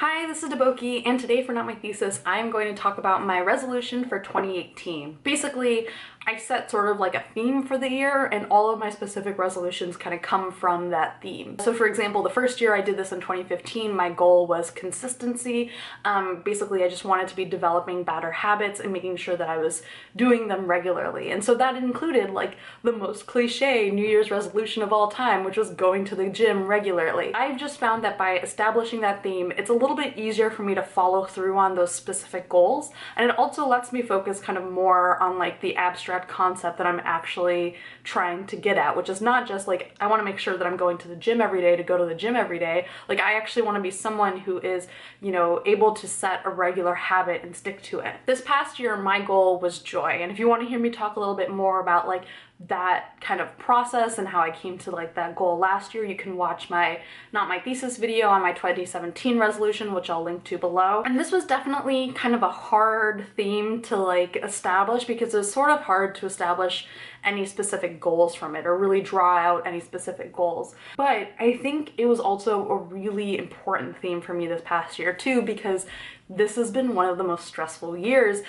Hi, this is Deboki, and today for Not My Thesis, I'm going to talk about my resolution for 2018. Basically, I set sort of like a theme for the year, and all of my specific resolutions kind of come from that theme. So for example, the first year I did this in 2015, my goal was consistency. Basically, I just wanted to be developing better habits and making sure that I was doing them regularly. And so that included like the most cliche New Year's resolution of all time, which was going to the gym regularly. I've just found that by establishing that theme, it's a little bit easier for me to follow through on those specific goals. And it also lets me focus kind of more on like the abstract concept that I'm actually trying to get at, which is not just like, I want to make sure that I'm going to the gym every day to go to the gym every day. Like, I actually want to be someone who is, able to set a regular habit and stick to it. This past year, my goal was joy. And if you want to hear me talk a little bit more about like that kind of process and how I came to like that goal last year, you can watch my Not My Thesis video on my 2017 resolution, which I'll link to below. And this was definitely kind of a hard theme to like establish because it was sort of hard to establish any specific goals from it or really draw out any specific goals. But I think it was also a really important theme for me this past year too, because this has been one of the most stressful years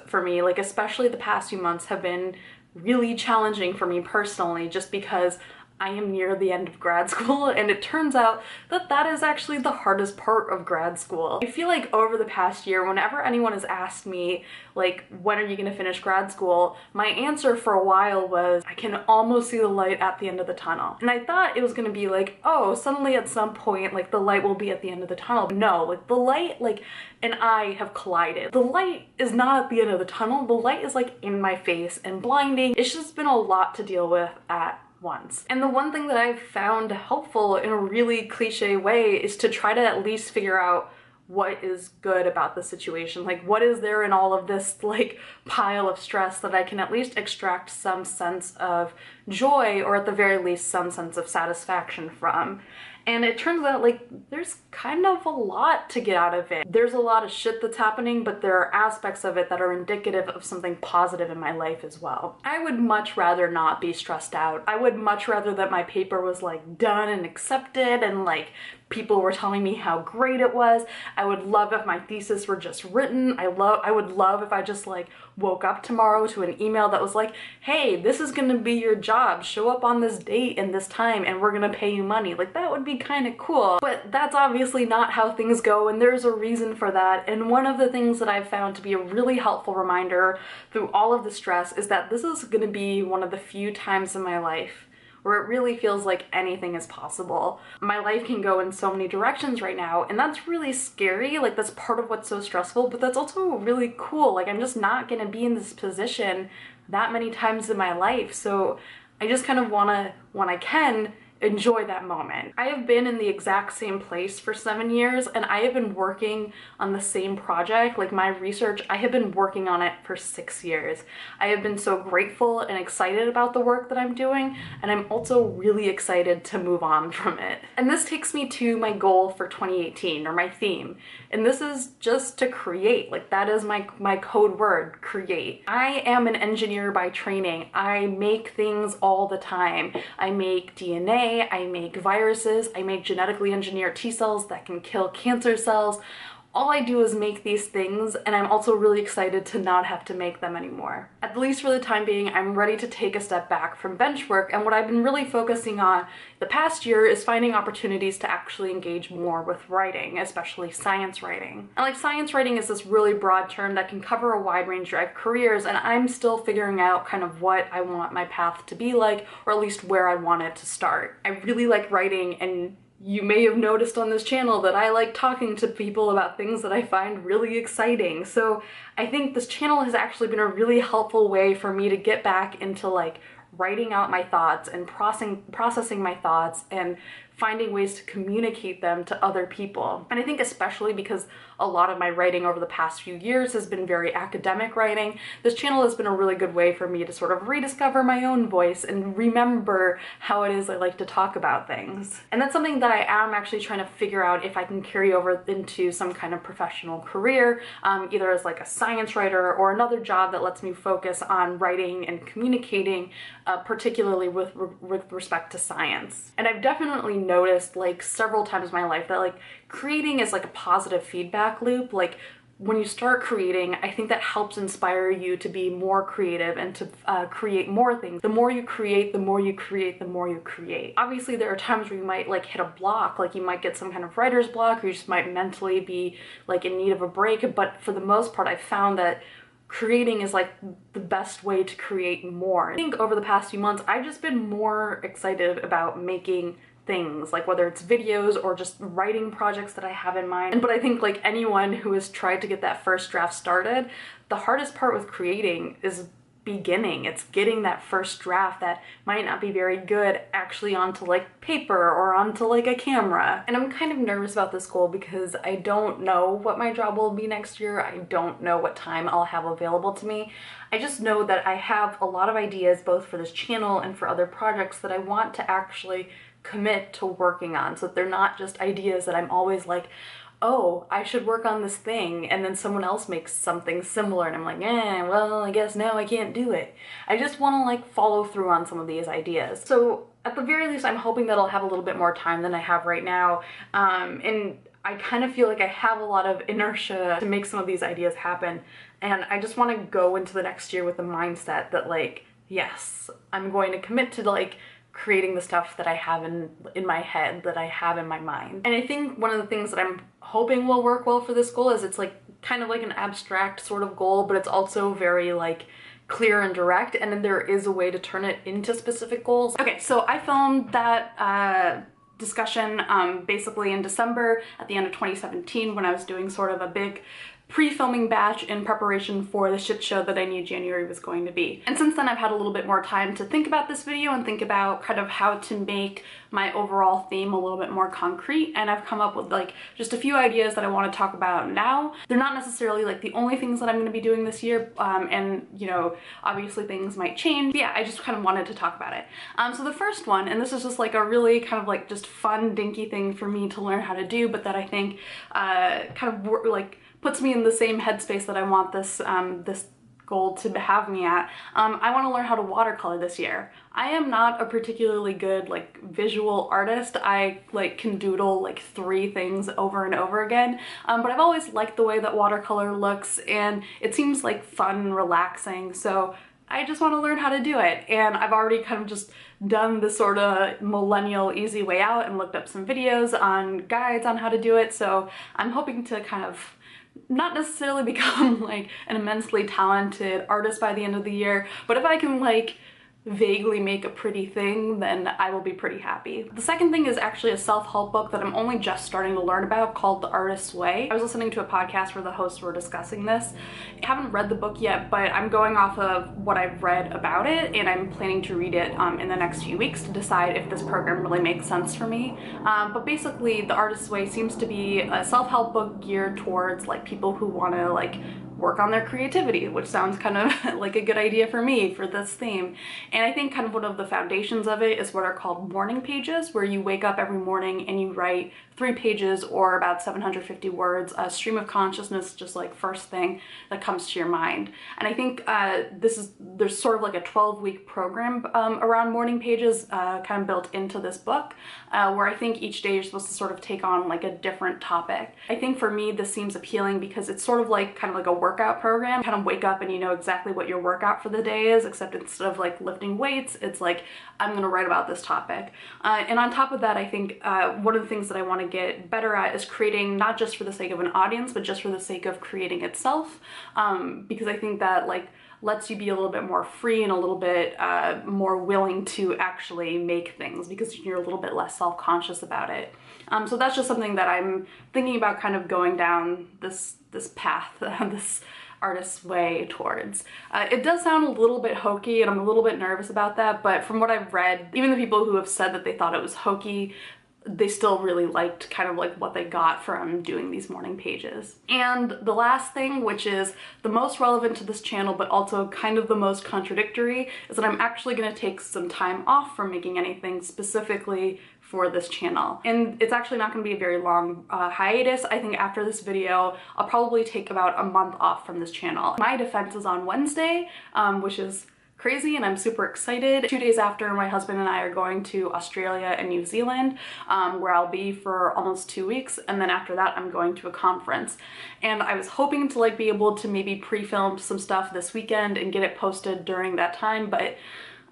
for me, like especially the past few months have been really challenging for me personally, just because I am near the end of grad school, and it turns out that that is actually the hardest part of grad school. I feel like over the past year, whenever anyone has asked me, like, when are you gonna finish grad school, my answer for a while was, I can almost see the light at the end of the tunnel. And I thought it was gonna be like, oh, suddenly at some point, like, the light will be at the end of the tunnel. No, like, the light, like, and I have collided. The light is not at the end of the tunnel, the light is, like, in my face and blinding. It's just been a lot to deal with at once. And the one thing that I've found helpful in a really cliche way is to try to at least figure out what is good about the situation. Like, what is there in all of this like pile of stress that I can at least extract some sense of joy, or at the very least some sense of satisfaction from. And it turns out like there's kind of a lot to get out of it. There's a lot of shit that's happening, but there are aspects of it that are indicative of something positive in my life as well. I would much rather not be stressed out. I would much rather that my paper was like done and accepted and like people were telling me how great it was. I would love if my thesis were just written. I would love if I just like woke up tomorrow to an email that was like, hey, this is gonna be your job. Show up on this date and this time and we're gonna pay you money. Like, that would be kind of cool. But that's obviously not how things go, and there's a reason for that. And one of the things that I've found to be a really helpful reminder through all of the stress is that this is gonna be one of the few times in my life where it really feels like anything is possible. My life can go in so many directions right now, and that's really scary. Like, that's part of what's so stressful, but that's also really cool. Like, I'm just not gonna be in this position that many times in my life, so I just kind of wanna, when I can, enjoy that moment. I have been in the exact same place for 7 years, and I have been working on the same project, like my research, I have been working on it for 6 years. I have been so grateful and excited about the work that I'm doing, and I'm also really excited to move on from it. And this takes me to my goal for 2018, or my theme. And this is just to create. Like, that is my code word, create. I am an engineer by training. I make things all the time. I make DNA, I make viruses, I make genetically engineered T cells that can kill cancer cells. All I do is make these things, and I'm also really excited to not have to make them anymore. At least for the time being, I'm ready to take a step back from bench work, and what I've been really focusing on the past year is finding opportunities to actually engage more with writing, especially science writing. And like, science writing is this really broad term that can cover a wide range of careers, and I'm still figuring out kind of what I want my path to be like, or at least where I want it to start. I really like writing, and you may have noticed on this channel that I like talking to people about things that I find really exciting. So I think this channel has actually been a really helpful way for me to get back into like writing out my thoughts and processing my thoughts and finding ways to communicate them to other people. And I think especially because a lot of my writing over the past few years has been very academic writing, this channel has been a really good way for me to sort of rediscover my own voice and remember how it is I like to talk about things. And that's something that I am actually trying to figure out if I can carry over into some kind of professional career, either as like a science writer or another job that lets me focus on writing and communicating, particularly with respect to science. And I've definitely noticed like several times in my life that like creating is like a positive feedback loop. Like when you start creating, I think that helps inspire you to be more creative and to create more things. The more you create, the more you create, the more you create. Obviously, there are times where you might like hit a block, like you might get some kind of writer's block, or you just might mentally be like in need of a break. But for the most part, I've found that creating is like the best way to create more. I think over the past few months, I've just been more excited about making things, like whether it's videos or just writing projects that I have in mind. But I think like anyone who has tried to get that first draft started, the hardest part with creating is beginning. It's getting that first draft that might not be very good actually onto like paper or onto like a camera. And I'm kind of nervous about this goal because I don't know what my job will be next year. I don't know what time I'll have available to me. I just know that I have a lot of ideas both for this channel and for other projects that I want to actually commit to working on, so that they're not just ideas that I'm always like, oh, I should work on this thing, and then someone else makes something similar and I'm like, well, I guess now I can't do it. I just want to like follow through on some of these ideas. So at the very least, I'm hoping that I'll have a little bit more time than I have right now, and I kind of feel like I have a lot of inertia to make some of these ideas happen, and I just want to go into the next year with the mindset that like, yes, I'm going to commit to like creating the stuff that I have in my head, that I have in my mind. And I think one of the things that I'm hoping will work well for this goal is it's like kind of like an abstract sort of goal, but it's also very like clear and direct, and then there is a way to turn it into specific goals. Okay, so I filmed that discussion basically in December at the end of 2017 when I was doing sort of a big pre-filming batch in preparation for the shit show that I knew January was going to be. And since then I've had a little bit more time to think about this video and think about kind of how to make my overall theme a little bit more concrete, and I've come up with like just a few ideas that I want to talk about now. They're not necessarily like the only things that I'm going to be doing this year, and you know, obviously things might change. But yeah, I just kind of wanted to talk about it. So the first one, and this is just like a really kind of like just fun dinky thing for me to learn how to do, but that I think kind of like puts me in the same headspace that I want this this goal to have me at. I want to learn how to watercolor this year. I am not a particularly good like visual artist. I like can doodle like 3 things over and over again, but I've always liked the way that watercolor looks, and it seems like fun and relaxing, so I just want to learn how to do it. And I've already kind of just done the sort of millennial easy way out and looked up some videos on guides on how to do it, so I'm hoping to kind of not necessarily become like an immensely talented artist by the end of the year, but if I can like vaguely make a pretty thing, then I will be pretty happy. The second thing is actually a self-help book that I'm only just starting to learn about called The Artist's Way. I was listening to a podcast where the hosts were discussing this. I haven't read the book yet, but I'm going off of what I've read about it, and I'm planning to read it in the next few weeks to decide if this program really makes sense for me. But basically, The Artist's Way seems to be a self-help book geared towards like people who want to like work on their creativity, which sounds kind of like a good idea for me for this theme. And I think kind of one of the foundations of it is what are called morning pages, where you wake up every morning and you write 3 pages or about 750 words, a stream of consciousness, just like first thing that comes to your mind. And I think there's sort of like a 12-week program around morning pages kind of built into this book, where I think each day you're supposed to sort of take on like a different topic. I think for me this seems appealing because it's sort of like kind of like a workout program. Kind of wake up and you know exactly what your workout for the day is, except instead of like lifting weights, it's like I'm gonna write about this topic. And on top of that, I think one of the things that I want to get better at is creating not just for the sake of an audience, but just for the sake of creating itself, because I think that like lets you be a little bit more free and a little bit more willing to actually make things because you're a little bit less self-conscious about it. So that's just something that I'm thinking about kind of going down this path, this artist's way towards. It does sound a little bit hokey, and I'm a little bit nervous about that, but from what I've read, even the people who have said that they thought it was hokey, they still really liked kind of like what they got from doing these morning pages. And the last thing, which is the most relevant to this channel but also kind of the most contradictory, is that I'm actually going to take some time off from making anything specifically for this channel. And it's actually not going to be a very long hiatus. I think after this video, I'll probably take about a month off from this channel. My defense is on Wednesday, which is crazy and I'm super excited. 2 days after, my husband and I are going to Australia and New Zealand, where I'll be for almost 2 weeks, and then after that I'm going to a conference. And I was hoping to like be able to maybe pre-film some stuff this weekend and get it posted during that time, but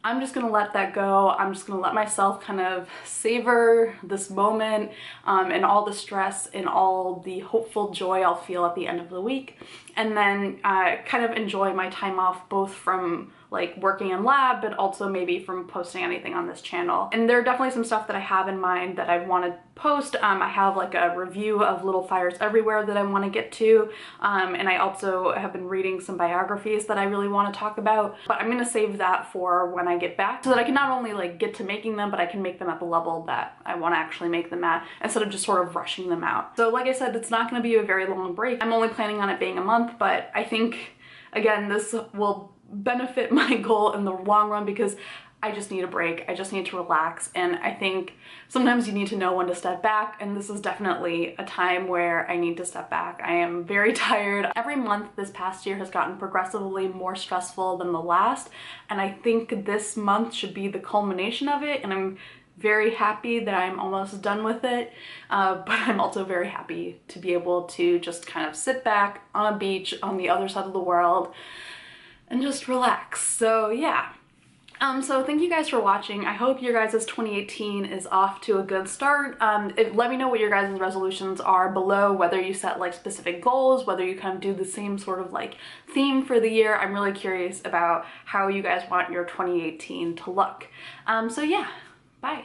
I'm just gonna let that go. I'm just gonna let myself kind of savor this moment and all the stress and all the hopeful joy I'll feel at the end of the week, and then kind of enjoy my time off, both from like working in lab, but also maybe from posting anything on this channel. And there are definitely some stuff that I have in mind that I want to post. I have like a review of Little Fires Everywhere that I want to get to, and I also have been reading some biographies that I really want to talk about, but I'm going to save that for when I get back so that I can not only like get to making them, but I can make them at the level that I want to actually make them at, instead of just sort of rushing them out. So like I said, it's not going to be a very long break. I'm only planning on it being a month, but I think, again, this will benefit my goal in the long run because I just need a break. I just need to relax, and I think sometimes you need to know when to step back, and this is definitely a time where I need to step back. I am very tired. Every month this past year has gotten progressively more stressful than the last, and I think this month should be the culmination of it, and I'm very happy that I'm almost done with it, but I'm also very happy to be able to just kind of sit back on a beach on the other side of the world and just relax. So yeah. So thank you guys for watching. I hope your guys' 2018 is off to a good start. Let me know what your guys' resolutions are below, whether you set like specific goals, whether you kind of do the same sort of like theme for the year. I'm really curious about how you guys want your 2018 to look. So yeah, bye.